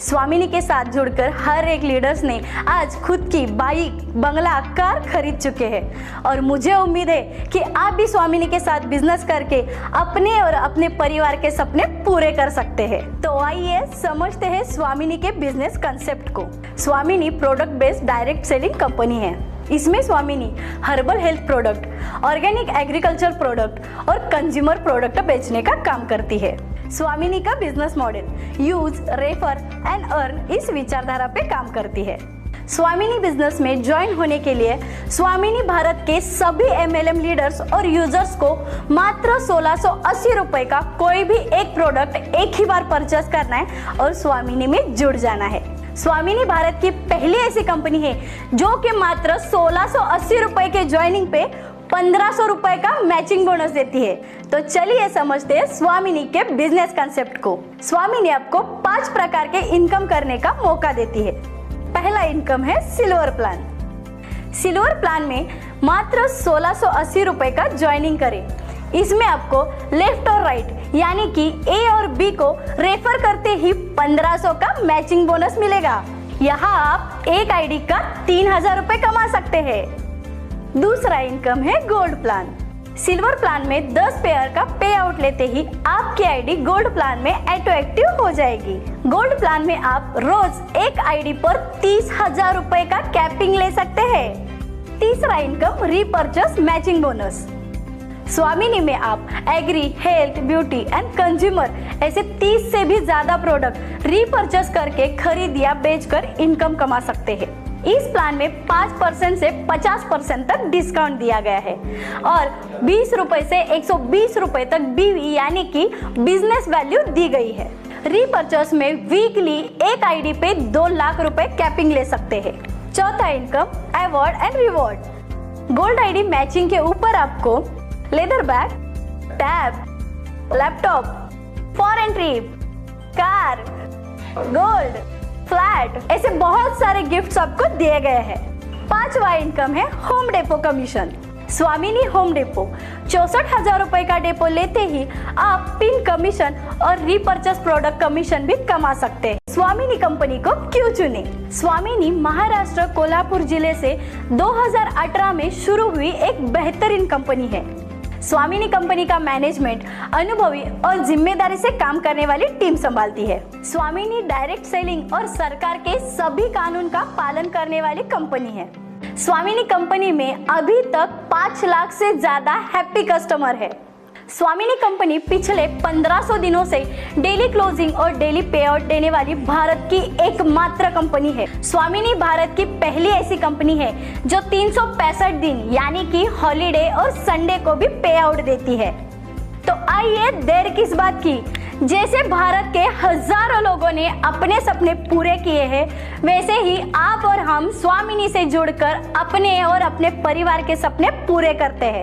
स्वामिनी के साथ जुड़कर हर एक लीडर्स ने आज खुद की बाइक, बंगला, कार खरीद चुके हैं और मुझे उम्मीद है कि आप भी स्वामिनी के साथ बिजनेस करके अपने और अपने परिवार के सपने पूरे कर सकते हैं। तो आइए समझते हैं स्वामिनी के बिजनेस कंसेप्ट को। स्वामिनी product based direct selling company है। इसमें स्वामिनी herbal health product, organic agriculture product और कंज्यूमर प्रोडक्ट बेचने का काम करती है। स्वामिनी का business model use, refer and earn इस विचारधारा पे काम करती है। स्वामिनी बिजनेस में ज्वाइन होने के लिए स्वामिनी भारत के सभी MLM लीडर्स और यूजर्स को मात्र 1680 रुपए का कोई भी एक प्रोडक्ट एक ही बार परचेस करना है और स्वामिनी में जुड़ जाना है। स्वामिनी भारत की पहली ऐसी कंपनी है जो कि मात्र 1680 रुपए के ज्वाइनिंग पे 1500 रुपए का मैचिंग बोनस देती है। तो चलिए समझते हैं स्वामिनी के बिजनेस कंसेप्ट को। स्वामिनी आपको 5 प्रकार के इनकम करने का मौका देती है। पहला इनकम है सिल्वर प्लान। सिल्वर प्लान में मात्र 1680 रुपए का ज्वाइनिंग करें। इसमें आपको लेफ्ट और राइट यानी कि A और B को रेफर करते ही 1500 का मैचिंग बोनस मिलेगा। यहाँ आप एक आईडी का 3000 रुपए कमा सकते हैं। दूसरा इनकम है गोल्ड प्लान। सिल्वर प्लान में 10 पेयर का पे आउट लेते ही आपकी आईडी गोल्ड प्लान में ऑटो एक्टिव हो जाएगी। गोल्ड प्लान में आप रोज एक आईडी पर 30,000 रुपए का कैपिंग ले सकते हैं। तीसरा income repurchase matching bonus. Swamini में आप agri, health, beauty and consumer ऐसे 30 से भी ज्यादा प्रोडक्ट रीपर्चेस करके खरीद या बेचकर इनकम कमा सकते हैं। इस प्लान में 5% से 50% तक डिस्काउंट दिया गया है और 20 रुपए से 120 रुपए तक BV यानी कि बिजनेस वैल्यू दी गई है। रीपर्चेस में वीकली एक आईडी पे 2 लाख रुपए कैपिंग ले सकते हैं। चौथा income award and reward. Gold ID matching के ऊपर आपको leather bag, tab, laptop, foreign trip, car, gold, flat ऐसे बहुत सारे गिफ्ट्स आपको दिए गए हैं। पांचवा इनकम है होम डेपो कमीशन। स्वामिनी होम डेपो 64,000 रुपए का डेपो लेते ही आप पिन कमीशन और रीपर्चेस प्रोडक्ट कमीशन भी कमा सकते हैं। स्वामिनी कंपनी को क्यों चुने? स्वामिनी महाराष्ट्र कोल्हापुर जिले से 2018 में शुरू हुई एक बेहतरीन कंपनी है। स्वामिनी कंपनी का मैनेजमेंट अनुभवी और जिम्मेदारी से काम करने वाली टीम संभालती है। स्वामिनी डायरेक्ट सेलिंग और सरकार के सभी कानून का पालन करने वाली कंपनी है। स्वामिनी कंपनी में अभी तक 5 लाख से ज्यादा हैप्पी कस्टमर है। स्वामिनी कंपनी पिछले 1500 दिनों से डेली क्लोजिंग और डेली पे आउट देने वाली भारत की एकमात्र कंपनी है। स्वामिनी भारत की पहली ऐसी कंपनी है जो 365 दिन यानी कि हॉलीडे और संडे को भी पे आउट देती है। तो आइए देर किस बात की, जैसे भारत के हजारों लोगों ने अपने सपने पूरे किए हैं वैसे ही आप और हम स्वामिनी से जुड़कर अपने और अपने परिवार के सपने पूरे करते हैं।